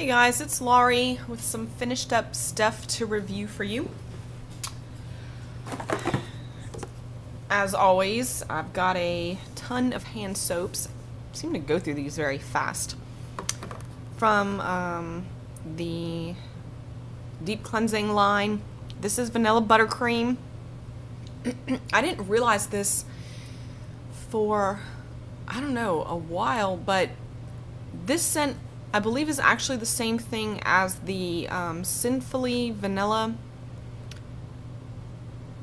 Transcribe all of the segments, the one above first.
Hey guys, it's Laurie with some finished up stuff to review for you. As always, I've got a ton of hand soaps. I seem to go through these very fast. From the deep cleansing line. This is vanilla buttercream. I didn't realize this for, I don't know, a while, but this scent I believe is actually the same thing as the Sinfully Vanilla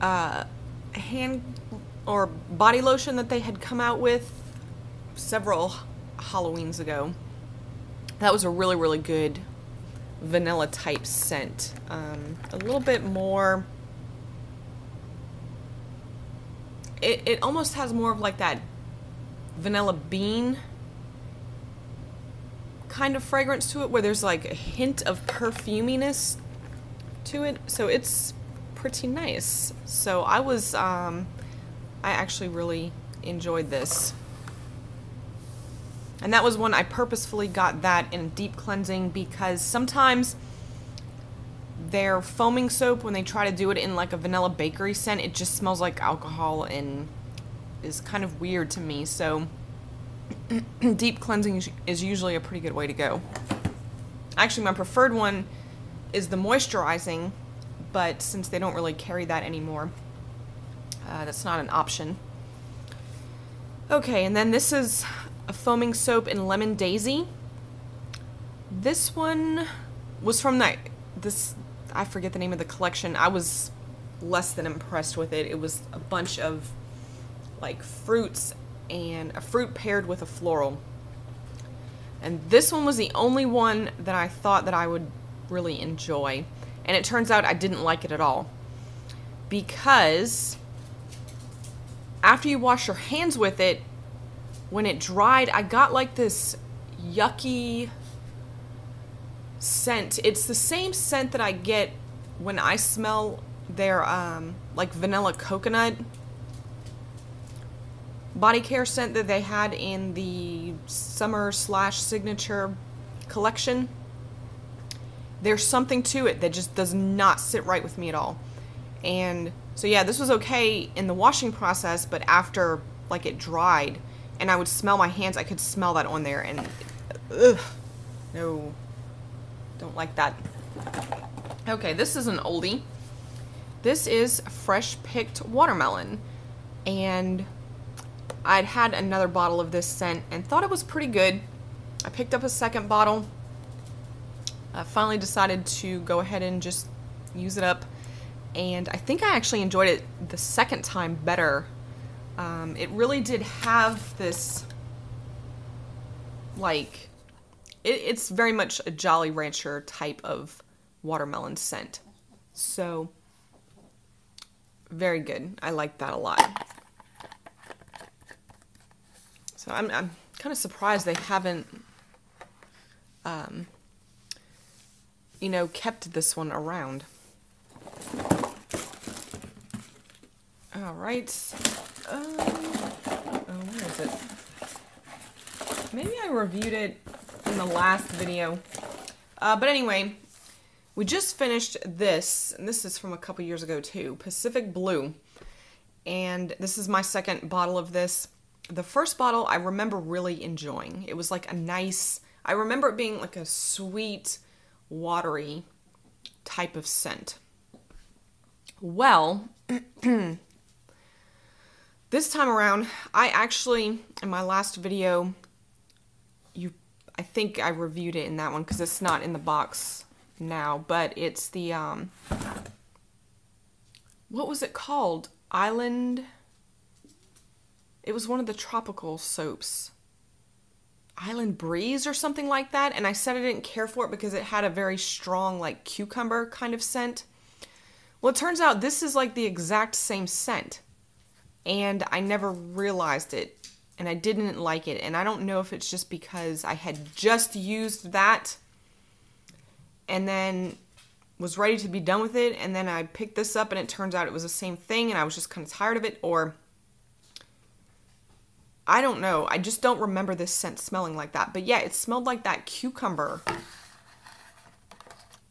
hand or body lotion that they had come out with several Halloweens ago. That was a really, really good vanilla type scent. A little bit more, it almost has more of like that vanilla bean kind of fragrance to it, where there's like a hint of perfuminess to it, so it's pretty nice. So I actually really enjoyed this, and that was one I purposefully got that in deep cleansing, because sometimes their foaming soap, when they try to do it in like a vanilla bakery scent, it just smells like alcohol and is kind of weird to me. So deep cleansing is usually a pretty good way to go. Actually, my preferred one is the moisturizing, but since they don't really carry that anymore, that's not an option. Okay, and then this is a foaming soap in Lemon Daisy. This one was from I forget the name of the collection. I was less than impressed with it. It was a bunch of like fruits and a fruit paired with a floral. And this one was the only one that I thought that I would really enjoy. And it turns out I didn't like it at all. Because after you wash your hands with it, when it dried, I got like this yucky scent. It's the same scent that I get when I smell their like vanilla coconut body care scent that they had in the summer/signature collection. There's something to it that just does not sit right with me at all. And so yeah, this was okay in the washing process, but after like it dried and I would smell my hands, I could smell that on there, and ugh, no, don't like that. Okay, this is an oldie. This is Fresh Picked Watermelon, and I'd had another bottle of this scent and thought it was pretty good. I picked up a second bottle. I finally decided to go ahead and just use it up, and I think I actually enjoyed it the second time better. It really did have this, like, it's very much a Jolly Rancher type of watermelon scent. So, very good. I like that a lot. So I'm kind of surprised they haven't, you know, kept this one around. All right. Oh, where is it? Maybe I reviewed it in the last video. But anyway, we just finished this, and this is from a couple years ago too, Pacific Blue. And this is my second bottle of this. The first bottle I remember really enjoying. It was like a nice, I remember it being like a sweet, watery type of scent. Well, this time around, I actually, in my last video, I think I reviewed it in that one because it's not in the box now, but it's the, what was it called? Island... It was one of the tropical soaps. Island Breeze or something like that. And I said I didn't care for it because it had a very strong, like, cucumber kind of scent. Well, it turns out this is like the exact same scent. And I never realized it. And I didn't like it. And I don't know if it's just because I had just used that and then was ready to be done with it. And then I picked this up and it turns out it was the same thing and I was just kind of tired of it. Or I don't know. I just don't remember this scent smelling like that. But yeah, it smelled like that cucumber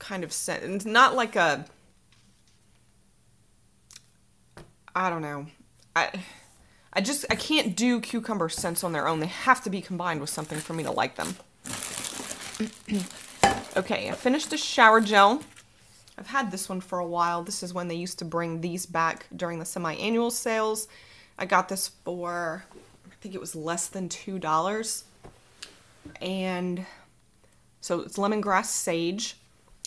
kind of scent. It's not like a, I don't know. I can't do cucumber scents on their own. They have to be combined with something for me to like them. Okay, I finished the shower gel. I've had this one for a while. This is when they used to bring these back during the semi-annual sales. I got this for, I think it was less than $2. And so it's lemongrass sage.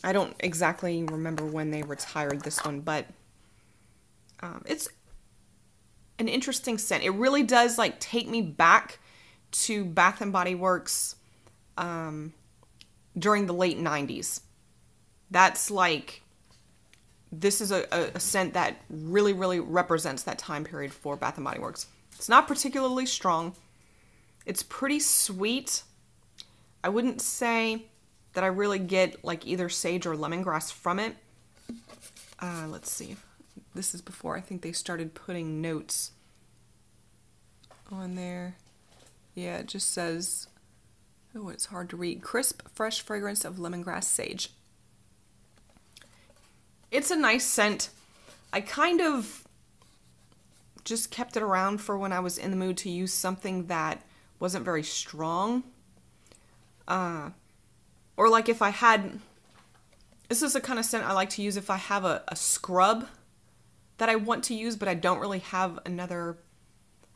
I don't exactly remember when they retired this one, but it's an interesting scent. It really does like take me back to Bath and Body Works during the late 90s. That's like, this is a scent that really, really represents that time period for Bath and Body Works. It's not particularly strong. It's pretty sweet. I wouldn't say that I really get like either sage or lemongrass from it. Let's see. This is before I think they started putting notes on there. Yeah, it just says, oh, it's hard to read. Crisp, fresh fragrance of lemongrass sage. It's a nice scent. I kind of just kept it around for when I was in the mood to use something that wasn't very strong. Or like if I had, this is the kind of scent I like to use if I have a scrub that I want to use, but I don't really have another,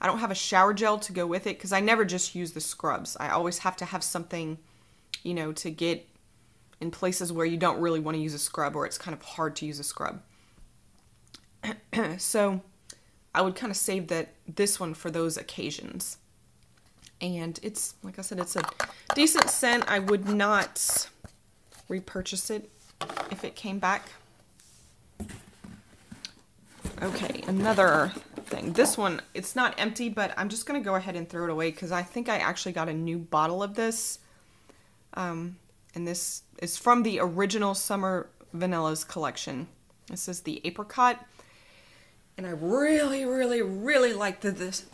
I don't have a shower gel to go with it, because I never just use the scrubs. I always have to have something, you know, to get in places where you don't really want to use a scrub, or it's kind of hard to use a scrub. So I would kind of save this one for those occasions. And it's, like I said, it's a decent scent. I would not repurchase it if it came back. Okay, another thing. This one, it's not empty, but I'm just going to go ahead and throw it away because I think I actually got a new bottle of this. And this is from the original Summer Vanillas collection. This is the apricot. And I really, really, really liked this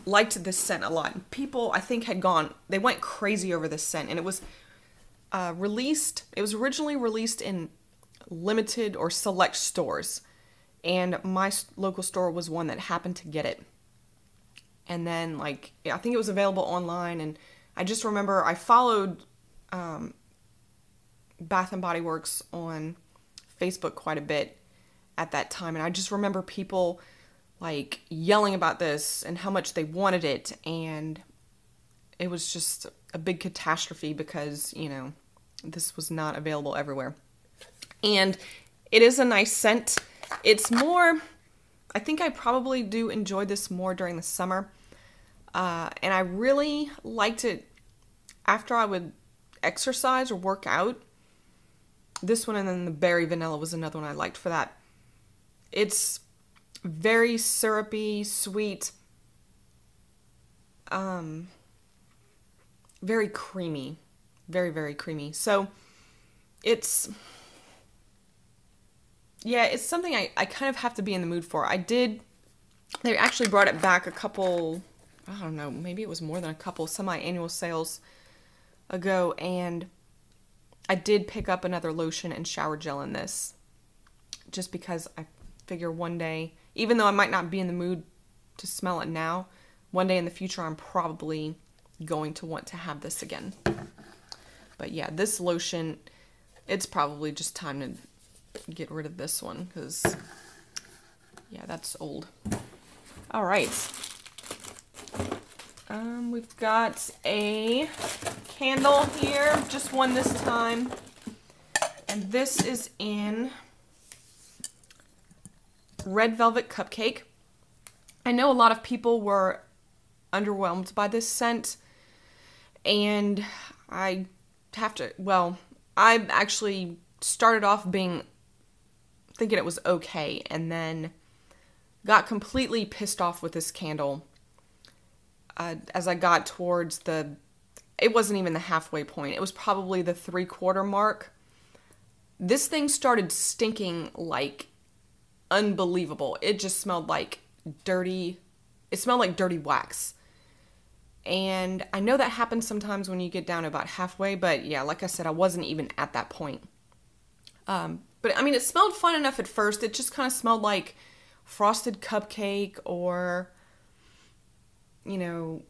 scent a lot. People, I think, they went crazy over this scent. And it was originally released in limited or select stores. And my local store was one that happened to get it. And then, like, I think it was available online. And I just remember I followed Bath and Body Works on Facebook quite a bit at that time. And I just remember people, like, yelling about this and how much they wanted it. And it was just a big catastrophe because, you know, this was not available everywhere. And it is a nice scent. It's more, I think I probably do enjoy this more during the summer. And I really liked it after I would exercise or work out. This one, and then the berry vanilla was another one I liked for that. It's very syrupy, sweet, very creamy, very, very creamy. So it's, yeah, it's something I kind of have to be in the mood for. They actually brought it back a couple, I don't know, maybe it was more than a couple semi-annual sales ago, and I did pick up another lotion and shower gel in this, just because I figure one day, even though I might not be in the mood to smell it now, one day in the future I'm probably going to want to have this again. But yeah, this lotion, it's probably just time to get rid of this one because, yeah, that's old. All right. We've got a candle here, just one this time. And this is in Red Velvet Cupcake. I know a lot of people were underwhelmed by this scent, and I actually started off thinking it was okay, and then got completely pissed off with this candle as I got towards it wasn't even the halfway point. It was probably the 3/4 mark. This thing started stinking like unbelievable. It just smelled like dirty wax. And I know that happens sometimes when you get down about halfway, but yeah, like I said, I wasn't even at that point. But I mean, it smelled fun enough at first. It just kind of smelled like frosted cupcake or, you know,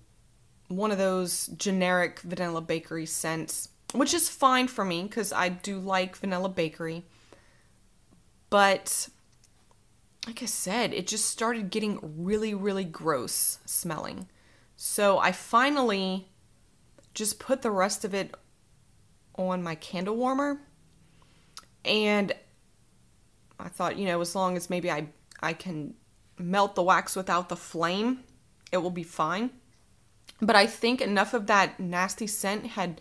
one of those generic vanilla bakery scents, which is fine for me because I do like vanilla bakery. But like I said, it just started getting really, really gross smelling. So I finally just put the rest of it on my candle warmer. And I thought, you know, as long as maybe I can melt the wax without the flame, it will be fine. But I think enough of that nasty scent had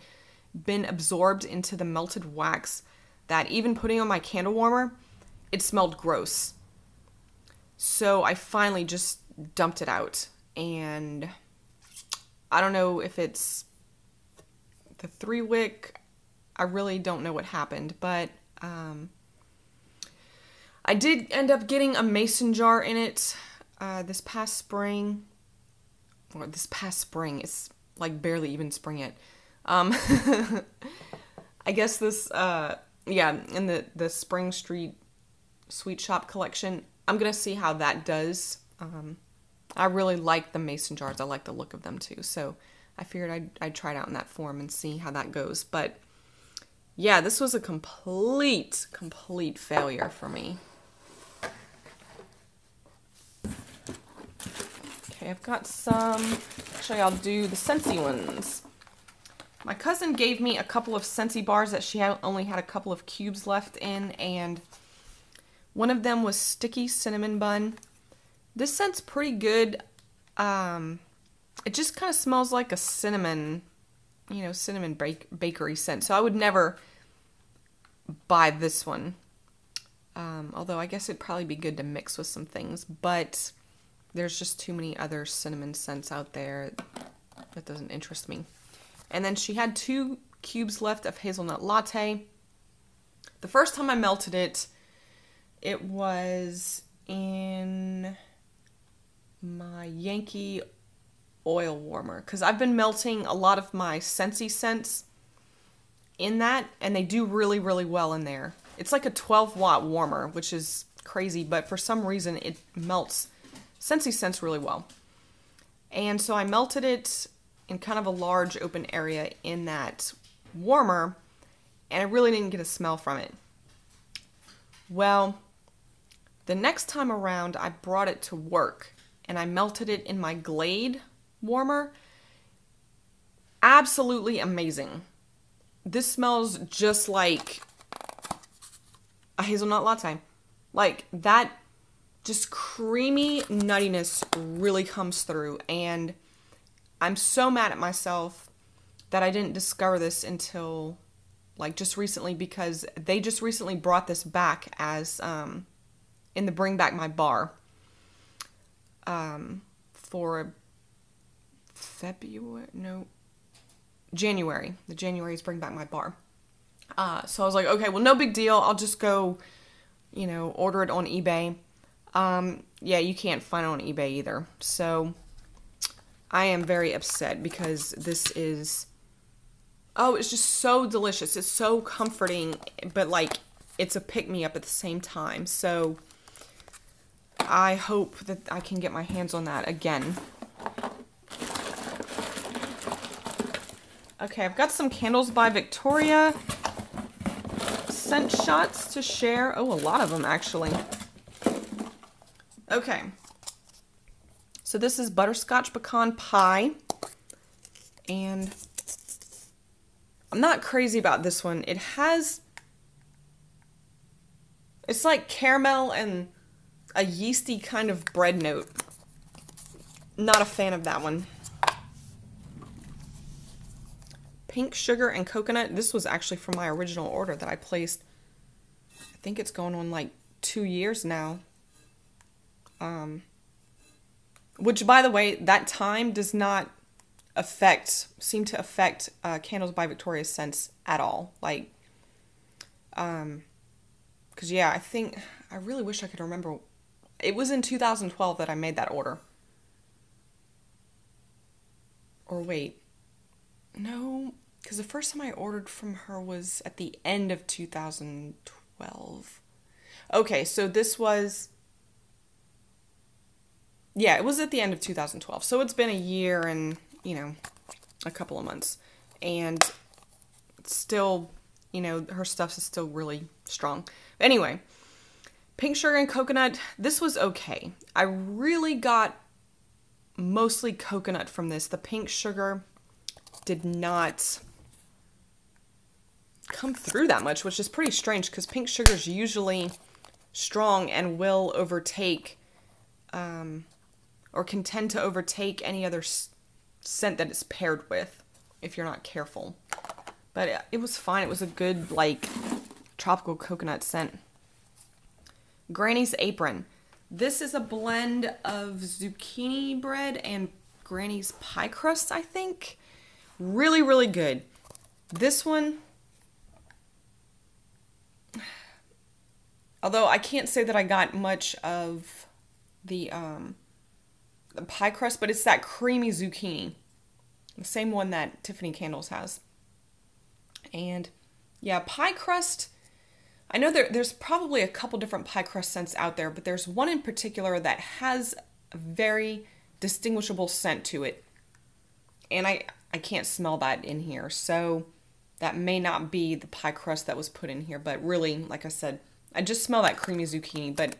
been absorbed into the melted wax that even putting on my candle warmer, it smelled gross. So I finally just dumped it out. And I don't know if it's the 3-wick. I really don't know what happened, but I did end up getting a mason jar in it this past spring. Or this past spring. It's like barely even spring yet. I guess this, in the Spring Street Sweet Shop collection. I'm going to see how that does. I really like the mason jars. I like the look of them too. So I figured I'd try it out in that form and see how that goes. But yeah, this was a complete failure for me. Okay, I've got some. Actually, I'll do the Scentsy ones. My cousin gave me a couple of Scentsy bars that she only had a couple of cubes left in, and one of them was Sticky Cinnamon Bun. This scent's pretty good. It just kind of smells like a cinnamon, you know, cinnamon bakery scent. So I would never buy this one. Although I guess it'd probably be good to mix with some things, but there's just too many other cinnamon scents out there that doesn't interest me. And then she had 2 cubes left of hazelnut latte. The first time I melted it, it was in my Yankee oil warmer, because I've been melting a lot of my Scentsy scents in that, and they do really, really well in there. It's like a 12-watt warmer, which is crazy, but for some reason it melts Scentsy scents really well. And so I melted it in kind of a large open area in that warmer, and I really didn't get a smell from it. Well, the next time around, I brought it to work, and I melted it in my Glade warmer. Absolutely amazing. This smells just like a hazelnut latte. Like, that just creamy nuttiness really comes through, and I'm so mad at myself that I didn't discover this until like just recently, because they just recently brought this back as in the Bring Back My Bar for January. The January's Bring Back My Bar. So I was like, okay, well, no big deal. I'll just go, you know, order it on eBay. Yeah, you can't find it on eBay either. So I am very upset because this is, oh, it's just so delicious. It's so comforting, but like it's a pick-me-up at the same time. So I hope that I can get my hands on that again. Okay, I've got some Candles by Victoria scent shots to share. Oh, a lot of them actually. Okay. So this is Butterscotch Pecan Pie. And I'm not crazy about this one. It's like caramel and a yeasty kind of bread note. Not a fan of that one. Pink Sugar and Coconut. This was actually from my original order that I placed. I think it's going on like 2 years now. Which, by the way, that time does not seem to affect Candles by Victoria's scents at all. Like, because yeah, I really wish I could remember. It was in 2012 that I made that order. Or wait, no, because the first time I ordered from her was at the end of 2012. 2012. Okay, so this was, yeah, it was at the end of 2012. So it's been a year and, you know, a couple of months. And still, you know, her stuff is still really strong. Anyway, pink sugar and coconut, this was okay. I really got mostly coconut from this. The pink sugar did not come through that much, which is pretty strange because pink sugar is usually strong and will overtake or can tend to overtake any other scent that it's paired with if you're not careful. But it was fine. It was a good, like, tropical coconut scent. Granny's Apron. This is a blend of zucchini bread and Granny's pie crust, I think. Really, really good. This one, although I can't say that I got much of the pie crust, but it's that creamy zucchini. The same one that Tiffany Candles has. And yeah, pie crust, I know there's probably a couple different pie crust scents out there, but there's one in particular that has a very distinguishable scent to it. And I can't smell that in here, so that may not be the pie crust that was put in here, but really, like I said, I just smell that creamy zucchini, but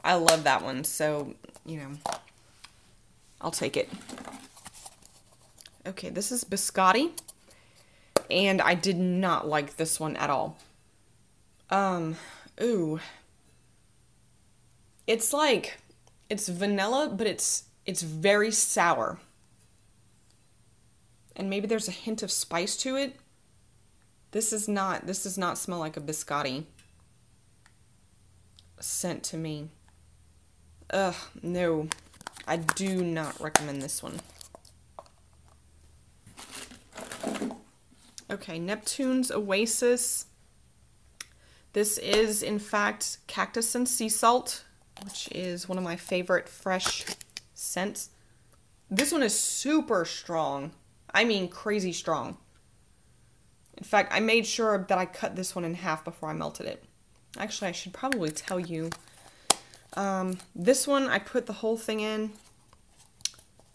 I love that one, so, you know, I'll take it. Okay, this is biscotti, and I did not like this one at all. Ooh. It's like, it's vanilla, but it's very sour. And maybe there's a hint of spice to it. This does not smell like a biscotti scent to me. Ugh, no. I do not recommend this one. Okay, Neptune's Oasis. This is, in fact, cactus and sea salt, which is one of my favorite fresh scents. This one is super strong. I mean, crazy strong. In fact, I made sure that I cut this one in half before I melted it. Actually, I should probably tell you. This one, I put the whole thing in,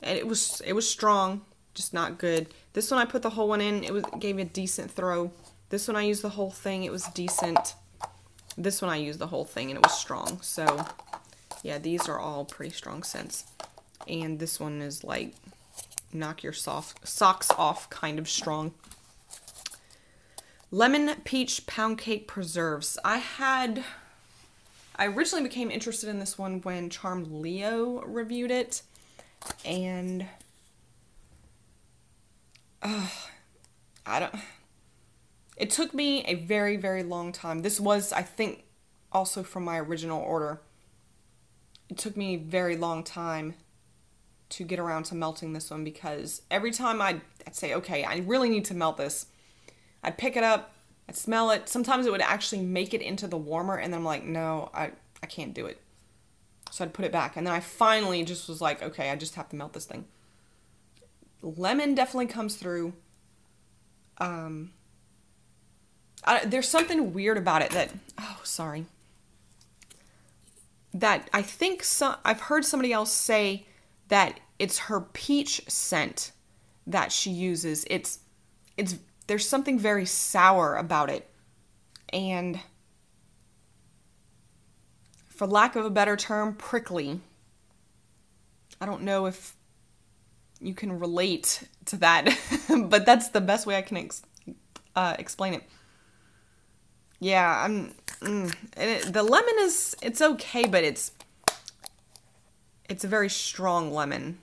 and it was strong, just not good. This one, I put the whole one in. It gave me a decent throw. This one, I used the whole thing. It was decent. This one, I used the whole thing, and it was strong. So, yeah, these are all pretty strong scents. And this one is like knock your socks off kind of strong. Lemon Peach Pound Cake Preserves. I originally became interested in this one when Charmed Leo reviewed it, and it took me a very, very long time. This was, I think, also from my original order. It took me a very long time to get around to melting this one because every time I'd say, okay, I really need to melt this, I'd pick it up, I'd smell it. Sometimes it would actually make it into the warmer, and then I'm like, no, I can't do it. So I'd put it back, and then I finally just was like, okay, I just have to melt this thing. Lemon definitely comes through. There's something weird about it that, that I think I've heard somebody else say that it's her peach scent that she uses. There's something very sour about it. And for lack of a better term, prickly. I don't know if you can relate to that, but that's the best way I can explain it. Yeah, the lemon it's okay, but it's a very strong lemon,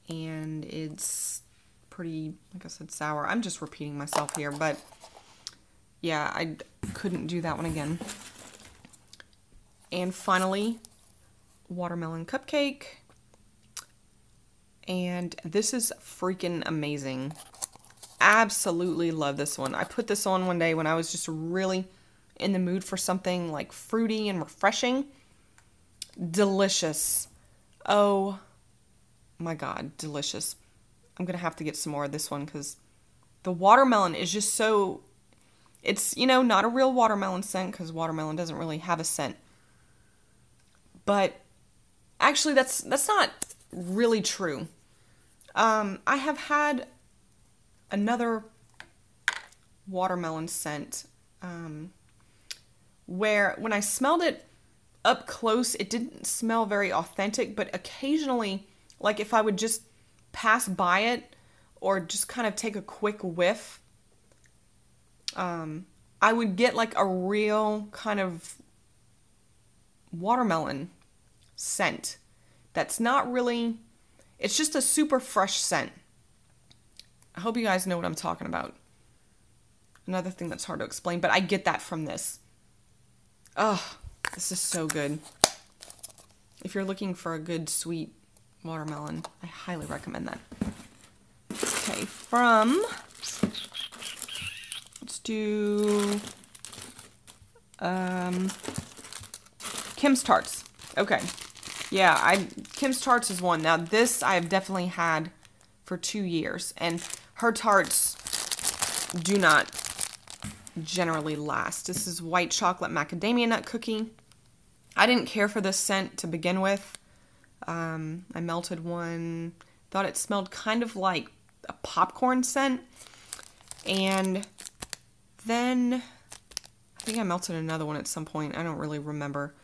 and it's pretty, like I said, sour. I'm just repeating myself here, but yeah, I couldn't do that one again. And finally, watermelon cupcake. And this is freaking amazing. Absolutely love this one. I put this on one day when I was just really in the mood for something like fruity and refreshing. Delicious. Oh my god, delicious. I'm gonna have to get some more of this one because the watermelon is just so, It's, you know, not a real watermelon scent because watermelon doesn't really have a scent. But actually, that's not really true. I have had another watermelon scent where when I smelled it up close, it didn't smell very authentic, but occasionally, like if I would just pass by it or just kind of take a quick whiff, I would get like a real kind of watermelon scent that's not really, it's just a super fresh scent. I hope you guys know what I'm talking about. Another thing that's hard to explain, but I get that from this. Oh, this is so good. If you're looking for a good sweet watermelon, I highly recommend that. Okay, let's do Kim's Tarts. Okay. Yeah, Kim's Tarts is one. Now this I've definitely had for 2 years, and her tarts do not generally last. This is white chocolate macadamia nut cookie. I didn't care for this scent to begin with. I melted one, thought it smelled kind of like a popcorn scent, and then I think I melted another one at some point. I don't really remember.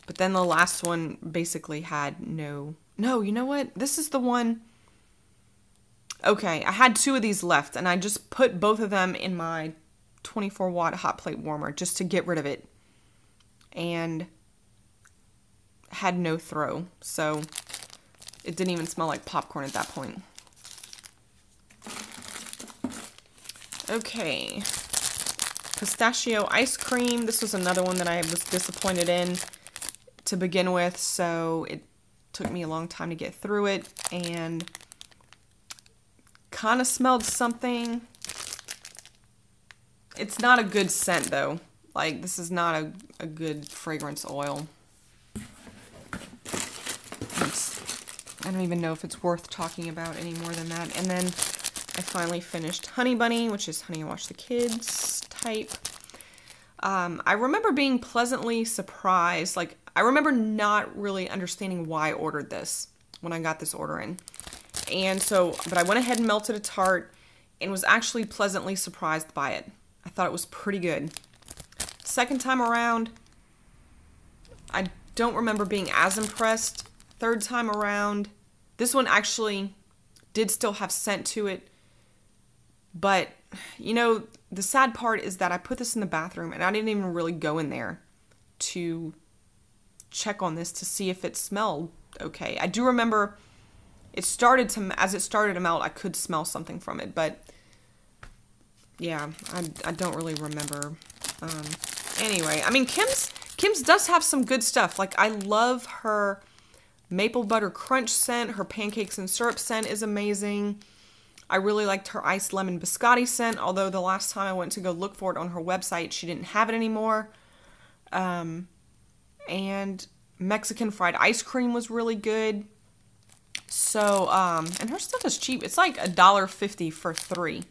But then the last one basically had no, you know what? This is the one. Okay, I had 2 of these left, and I just put both of them in my 24-watt hot plate warmer just to get rid of it. And had no throw, so it didn't even smell like popcorn at that point. Okay. Pistachio ice cream. This was another one that I was disappointed in to begin with, so it took me a long time to get through it, and kind of smelled something. It's not a good scent though. Like, this is not a good fragrance oil. I don't even know if it's worth talking about any more than that. And then I finally finished Honey Bunny, which is Honey I Wash the Kids type. I remember being pleasantly surprised. Like, I remember not really understanding why I ordered this when I got this order in. And so, but I went ahead and melted a tart and was actually pleasantly surprised by it. I thought it was pretty good. Second time around, I don't remember being as impressed. Third time around, this one actually did still have scent to it. But, you know, the sad part is that I put this in the bathroom and I didn't even really go in there to check on this to see if it smelled okay. I do remember it started to, as it started to melt, I could smell something from it, but yeah, I don't really remember. Anyway, I mean, Kim's does have some good stuff. Like, I love her maple butter crunch scent. Her pancakes and syrup scent is amazing. I really liked her iced lemon biscotti scent, although the last time I went to go look for it on her website, she didn't have it anymore. And Mexican fried ice cream was really good. So, and her stuff is cheap. It's like $1.50 for 3.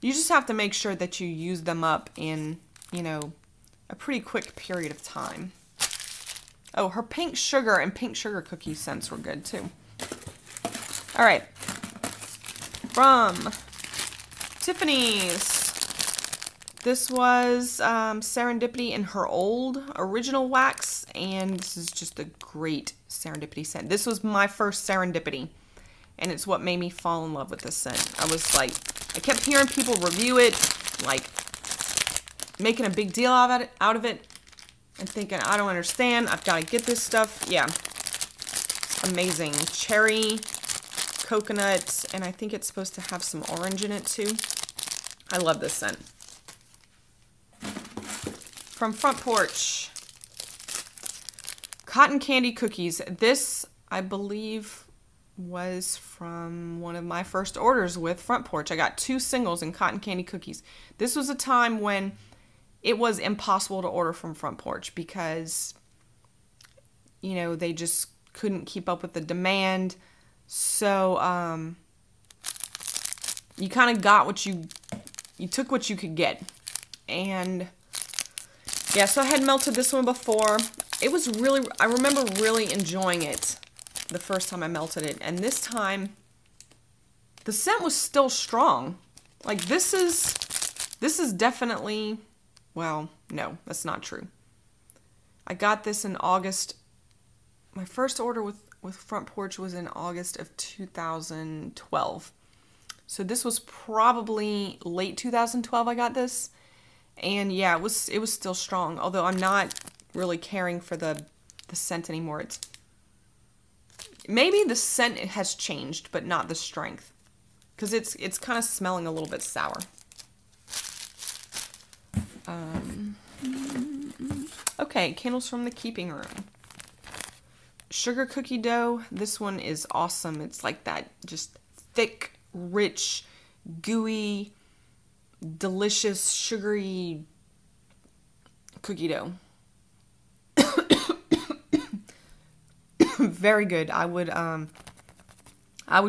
You just have to make sure that you use them up in, you know, a pretty quick period of time. Oh, her pink sugar and pink sugar cookie scents were good too. All right. From Tiffany's. This was Serendipity in her old original wax, and this is just a great Serendipity scent. This was my first Serendipity, and it's what made me fall in love with this scent. I was like, I kept hearing people review it, like making a big deal out of it, and thinking, I don't understand, I've got to get this stuff. Yeah, amazing. Cherry, coconut, and I think it's supposed to have some orange in it too. I love this scent. From Front Porch, Cotton Candy Cookies. This, I believe, was from one of my first orders with Front Porch. I got 2 singles in Cotton Candy Cookies. This was a time when it was impossible to order from Front Porch because, you know, they just couldn't keep up with the demand. So, you kind of got what you took what you could get. And yeah, so I had melted this one before. It was really, I remember really enjoying it the first time I melted it. And this time, the scent was still strong. Like this is definitely, well, no, that's not true. I got this in August. My first order with Front Porch was in August of 2012. So this was probably late 2012 I got this. And yeah, it was still strong, although I'm not really caring for the scent anymore. It's maybe the scent has changed, but not the strength. Because it's kind of smelling a little bit sour. Okay, candles from the keeping room. Sugar cookie dough. This one is awesome. It's like that just thick, rich, gooey, delicious, sugary cookie dough. Very good. I would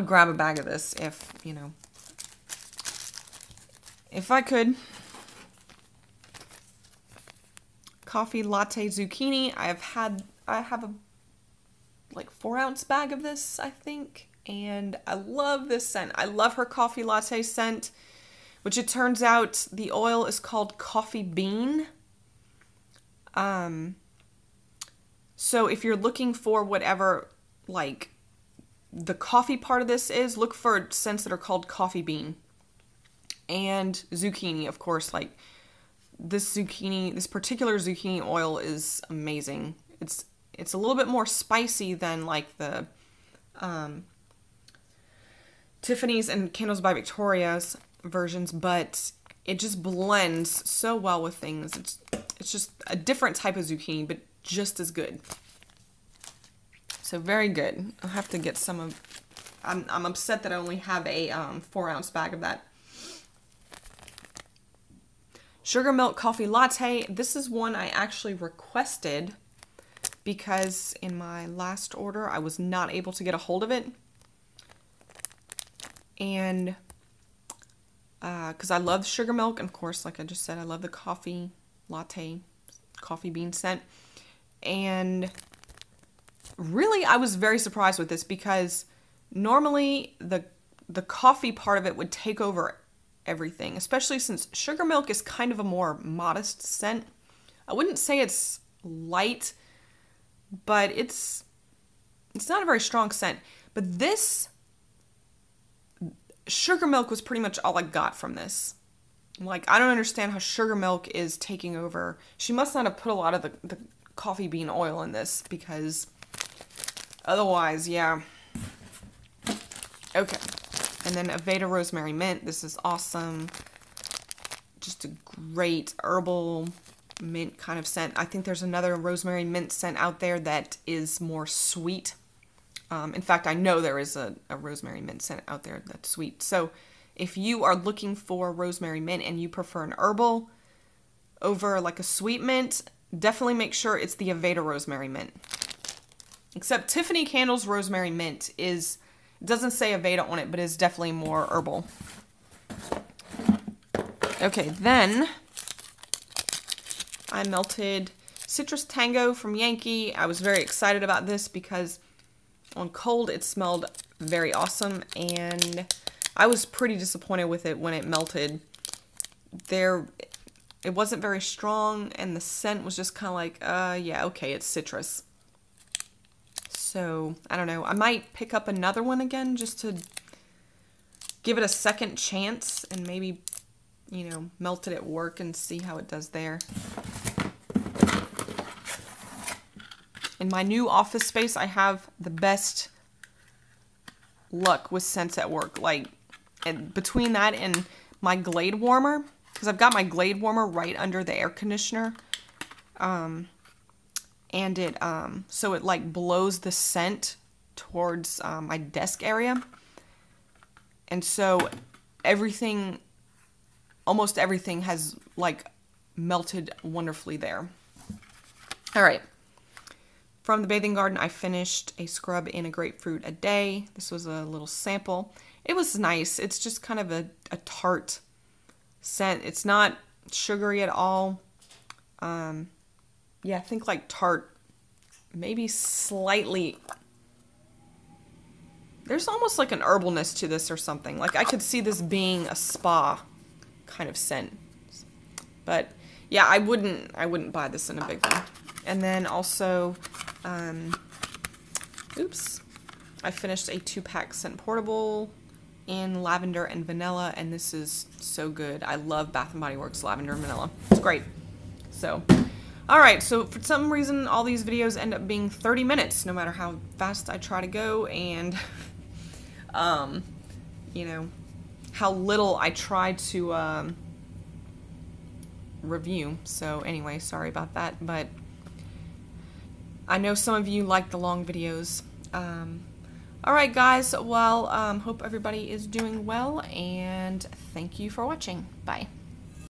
grab a bag of this if, you know, if I could. Coffee latte zucchini. I have a like 4-ounce bag of this, I think, and I love this scent. I love her coffee latte scent, which it turns out the oil is called coffee bean. So if you're looking for whatever, like, the coffee part of this is, look for scents that are called coffee bean. And zucchini, of course, like, this particular zucchini oil is amazing. It's a little bit more spicy than, like, the Tiffany's and Candles by Victoria's versions, but it just blends so well with things. It's just a different type of zucchini, but just as good. So very good. I'll have to get some of. I'm upset that I only have a 4-ounce bag of that. Sugar milk coffee latte. This is one I actually requested because in my last order I was not able to get a hold of it, and because I love sugar milk, and of course, like I just said, I love the coffee latte, coffee bean scent. And really, I was very surprised with this because normally the coffee part of it would take over everything, especially since sugar milk is kind of a more modest scent. I wouldn't say it's light, but it's not a very strong scent. But this sugar milk was pretty much all I got from this. Like, I don't understand how sugar milk is taking over. She must not have put a lot of the coffee bean oil in this, because otherwise, yeah. Okay. And then Aveda Rosemary Mint. This is awesome. Just a great herbal mint kind of scent. I think there's another rosemary mint scent out there that is more sweet. In fact, I know there is a rosemary mint scent out there that's sweet. So if you are looking for rosemary mint and you prefer an herbal over like a sweet mint, definitely make sure it's the Aveda Rosemary Mint. Except Tiffany Candles Rosemary Mint doesn't say Aveda on it, but is definitely more herbal. Okay, then I melted Citrus Tango from Yankee. I was very excited about this because on cold it smelled very awesome, and I was pretty disappointed with it when it melted. It wasn't very strong, and the scent was just kind of like, yeah, okay, it's citrus. So, I don't know. I might pick up another one again just to give it a second chance and maybe, you know, melt it at work and see how it does there. In my new office space, I have the best luck with scents at work. Like, and between that and my Glade warmer, because I've got my Glade warmer right under the air conditioner, and it so it like blows the scent towards my desk area, and so almost everything has like melted wonderfully there. All right. From the Bathing Garden, I finished a scrub in a grapefruit a day. This was a little sample. It was nice. It's just kind of a tart scent. It's not sugary at all. Yeah, I think like tart, maybe slightly. There's almost like an herbalness to this or something. Like I could see this being a spa kind of scent. But yeah, I wouldn't buy this in a big one. And then also, oops, I finished a 2-pack scent portable in lavender and vanilla, and this is so good. I love Bath & Body Works lavender and vanilla. It's great. So, all right, so for some reason, all these videos end up being 30 minutes, no matter how fast I try to go, and, you know, how little I try to review. So anyway, sorry about that, but I know some of you like the long videos. Alright guys, well, hope everybody is doing well, and thank you for watching. Bye.